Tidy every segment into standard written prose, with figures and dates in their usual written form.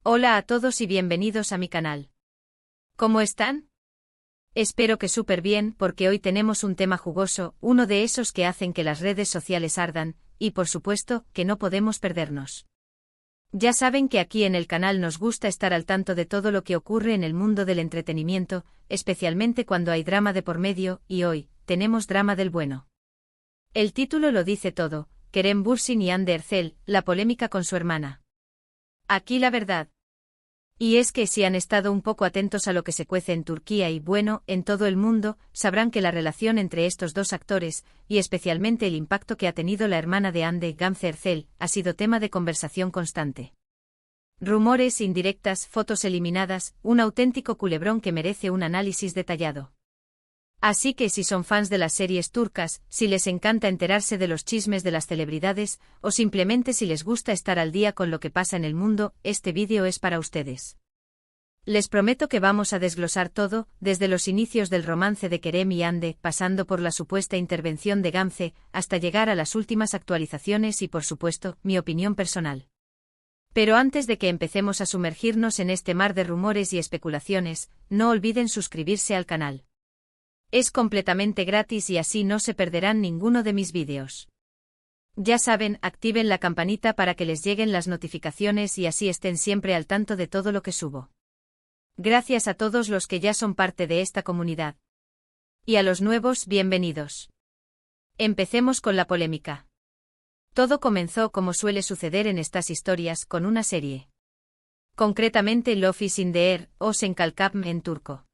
Hola a todos y bienvenidos a mi canal. ¿Cómo están? Espero que súper bien porque hoy tenemos un tema jugoso, uno de esos que hacen que las redes sociales ardan, y por supuesto, que no podemos perdernos. Ya saben que aquí en el canal nos gusta estar al tanto de todo lo que ocurre en el mundo del entretenimiento, especialmente cuando hay drama de por medio, y hoy, tenemos drama del bueno. El título lo dice todo, Kerem Bürsin y Hande Erçel, la polémica con su hermana. Aquí la verdad. Y es que si han estado un poco atentos a lo que se cuece en Turquía y bueno, en todo el mundo, sabrán que la relación entre estos dos actores, y especialmente el impacto que ha tenido la hermana de Hande, Gamze Erçel, ha sido tema de conversación constante. Rumores, indirectas, fotos eliminadas, un auténtico culebrón que merece un análisis detallado. Así que si son fans de las series turcas, si les encanta enterarse de los chismes de las celebridades, o simplemente si les gusta estar al día con lo que pasa en el mundo, este vídeo es para ustedes. Les prometo que vamos a desglosar todo, desde los inicios del romance de Kerem y Hande, pasando por la supuesta intervención de Gamze, hasta llegar a las últimas actualizaciones y por supuesto, mi opinión personal. Pero antes de que empecemos a sumergirnos en este mar de rumores y especulaciones, no olviden suscribirse al canal. Es completamente gratis y así no se perderán ninguno de mis vídeos. Ya saben, activen la campanita para que les lleguen las notificaciones y así estén siempre al tanto de todo lo que subo. Gracias a todos los que ya son parte de esta comunidad. Y a los nuevos, bienvenidos. Empecemos con la polémica. Todo comenzó como suele suceder en estas historias, con una serie. Concretamente Love is in the Air, o Sen Kalkam en turco.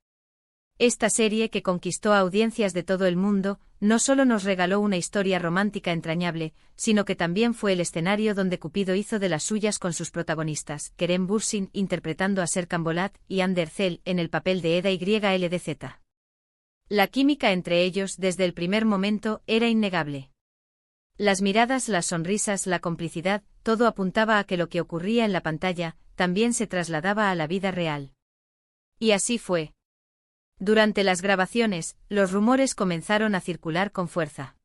Esta serie que conquistó a audiencias de todo el mundo, no solo nos regaló una historia romántica entrañable, sino que también fue el escenario donde Cupido hizo de las suyas con sus protagonistas, Kerem Bürsin interpretando a Serkan Bolat y Hande Erçel en el papel de Eda YLDZ. La química entre ellos desde el primer momento era innegable. Las miradas, las sonrisas, la complicidad, todo apuntaba a que lo que ocurría en la pantalla, también se trasladaba a la vida real. Y así fue. Durante las grabaciones, los rumores comenzaron a circular con fuerza.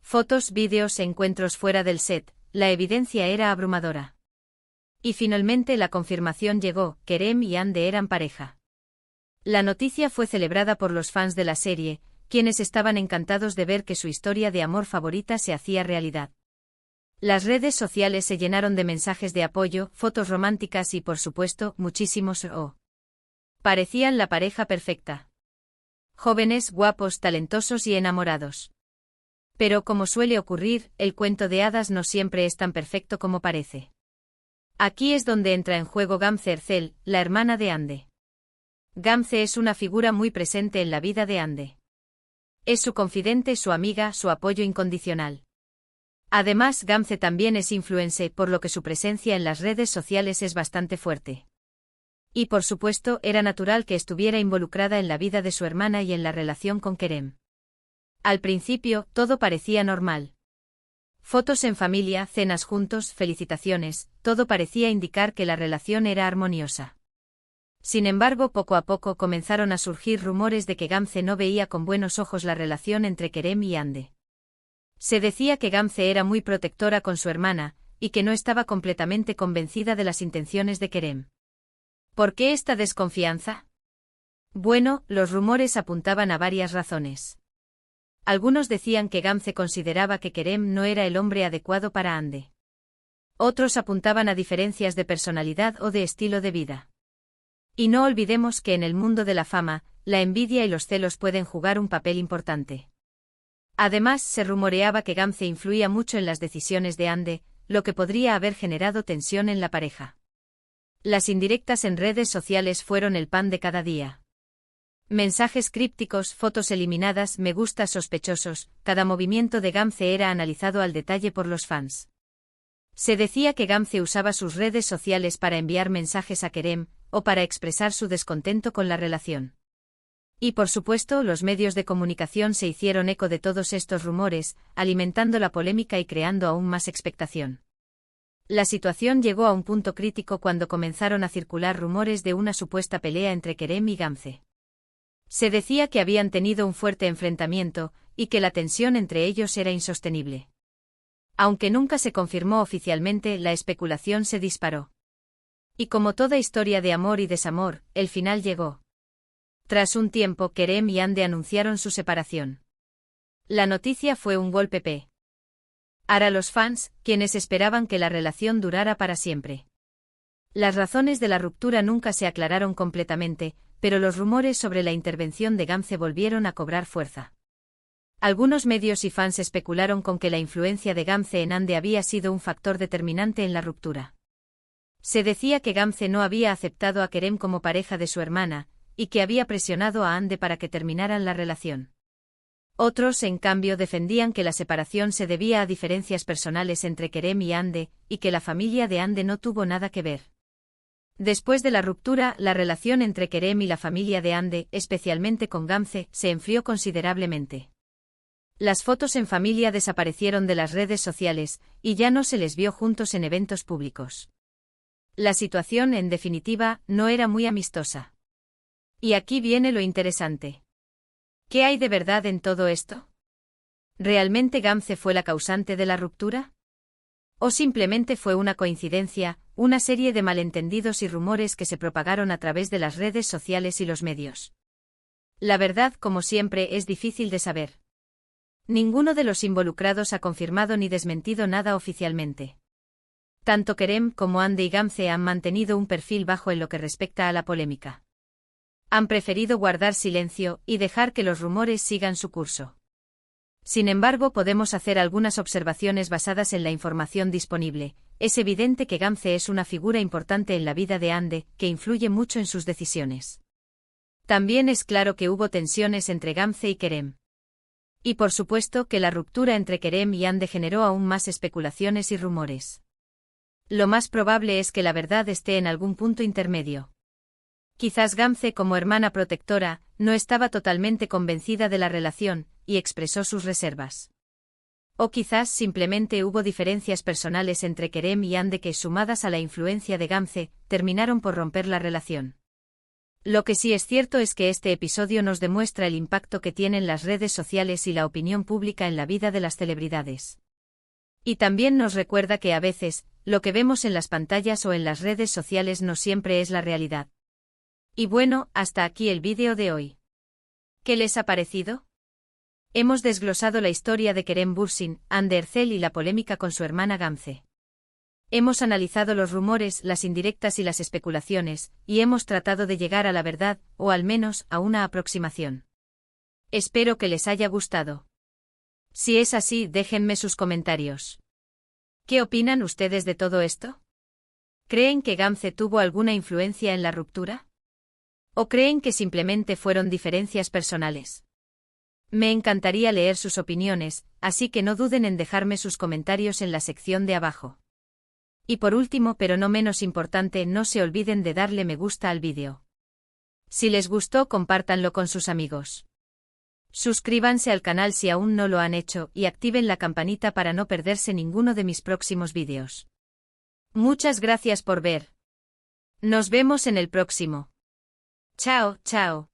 Fotos, vídeos, encuentros fuera del set, la evidencia era abrumadora. Y finalmente la confirmación llegó, Kerem y Hande eran pareja. La noticia fue celebrada por los fans de la serie, quienes estaban encantados de ver que su historia de amor favorita se hacía realidad. Las redes sociales se llenaron de mensajes de apoyo, fotos románticas y por supuesto, muchísimos parecían la pareja perfecta. Jóvenes, guapos, talentosos y enamorados. Pero como suele ocurrir, el cuento de hadas no siempre es tan perfecto como parece. Aquí es donde entra en juego Gamze Erçel, la hermana de Hande. Gamze es una figura muy presente en la vida de Hande. Es su confidente, su amiga, su apoyo incondicional. Además, Gamze también es influencer, por lo que su presencia en las redes sociales es bastante fuerte. Y por supuesto, era natural que estuviera involucrada en la vida de su hermana y en la relación con Kerem. Al principio, todo parecía normal. Fotos en familia, cenas juntos, felicitaciones, todo parecía indicar que la relación era armoniosa. Sin embargo, poco a poco comenzaron a surgir rumores de que Gamze no veía con buenos ojos la relación entre Kerem y Hande. Se decía que Gamze era muy protectora con su hermana, y que no estaba completamente convencida de las intenciones de Kerem. ¿Por qué esta desconfianza? Bueno, los rumores apuntaban a varias razones. Algunos decían que Gamze consideraba que Kerem no era el hombre adecuado para Hande. Otros apuntaban a diferencias de personalidad o de estilo de vida. Y no olvidemos que en el mundo de la fama, la envidia y los celos pueden jugar un papel importante. Además, se rumoreaba que Gamze influía mucho en las decisiones de Hande, lo que podría haber generado tensión en la pareja. Las indirectas en redes sociales fueron el pan de cada día. Mensajes crípticos, fotos eliminadas, me gustas sospechosos, cada movimiento de Gamze era analizado al detalle por los fans. Se decía que Gamze usaba sus redes sociales para enviar mensajes a Kerem, o para expresar su descontento con la relación. Y por supuesto, los medios de comunicación se hicieron eco de todos estos rumores, alimentando la polémica y creando aún más expectación. La situación llegó a un punto crítico cuando comenzaron a circular rumores de una supuesta pelea entre Kerem y Gamze. Se decía que habían tenido un fuerte enfrentamiento, y que la tensión entre ellos era insostenible. Aunque nunca se confirmó oficialmente, la especulación se disparó. Y como toda historia de amor y desamor, el final llegó. Tras un tiempo, Kerem y Hande anunciaron su separación. La noticia fue un golpe para los fans, quienes esperaban que la relación durara para siempre. Las razones de la ruptura nunca se aclararon completamente, pero los rumores sobre la intervención de Gamze volvieron a cobrar fuerza. Algunos medios y fans especularon con que la influencia de Gamze en Hande había sido un factor determinante en la ruptura. Se decía que Gamze no había aceptado a Kerem como pareja de su hermana, y que había presionado a Hande para que terminaran la relación. Otros, en cambio, defendían que la separación se debía a diferencias personales entre Kerem y Hande, y que la familia de Hande no tuvo nada que ver. Después de la ruptura, la relación entre Kerem y la familia de Hande, especialmente con Gamze, se enfrió considerablemente. Las fotos en familia desaparecieron de las redes sociales, y ya no se les vio juntos en eventos públicos. La situación, en definitiva, no era muy amistosa. Y aquí viene lo interesante. ¿Qué hay de verdad en todo esto? ¿Realmente Gamze fue la causante de la ruptura? ¿O simplemente fue una coincidencia, una serie de malentendidos y rumores que se propagaron a través de las redes sociales y los medios? La verdad, como siempre, es difícil de saber. Ninguno de los involucrados ha confirmado ni desmentido nada oficialmente. Tanto Kerem como Hande y Gamze han mantenido un perfil bajo en lo que respecta a la polémica. Han preferido guardar silencio y dejar que los rumores sigan su curso. Sin embargo, podemos hacer algunas observaciones basadas en la información disponible. Es evidente que Gamze es una figura importante en la vida de Hande, que influye mucho en sus decisiones. También es claro que hubo tensiones entre Gamze y Kerem. Y por supuesto que la ruptura entre Kerem y Hande generó aún más especulaciones y rumores. Lo más probable es que la verdad esté en algún punto intermedio. Quizás Gamze, como hermana protectora, no estaba totalmente convencida de la relación, y expresó sus reservas. O quizás simplemente hubo diferencias personales entre Kerem y Hande que, sumadas a la influencia de Gamze, terminaron por romper la relación. Lo que sí es cierto es que este episodio nos demuestra el impacto que tienen las redes sociales y la opinión pública en la vida de las celebridades. Y también nos recuerda que a veces, lo que vemos en las pantallas o en las redes sociales no siempre es la realidad. Y bueno, hasta aquí el vídeo de hoy. ¿Qué les ha parecido? Hemos desglosado la historia de Kerem Bürsin, Hande Erçel y la polémica con su hermana Gamze. Hemos analizado los rumores, las indirectas y las especulaciones, y hemos tratado de llegar a la verdad, o al menos, a una aproximación. Espero que les haya gustado. Si es así, déjenme sus comentarios. ¿Qué opinan ustedes de todo esto? ¿Creen que Gamze tuvo alguna influencia en la ruptura? ¿O creen que simplemente fueron diferencias personales? Me encantaría leer sus opiniones, así que no duden en dejarme sus comentarios en la sección de abajo. Y por último, pero no menos importante, no se olviden de darle me gusta al vídeo. Si les gustó, compártanlo con sus amigos. Suscríbanse al canal si aún no lo han hecho y activen la campanita para no perderse ninguno de mis próximos vídeos. Muchas gracias por ver. Nos vemos en el próximo. Chao, chao.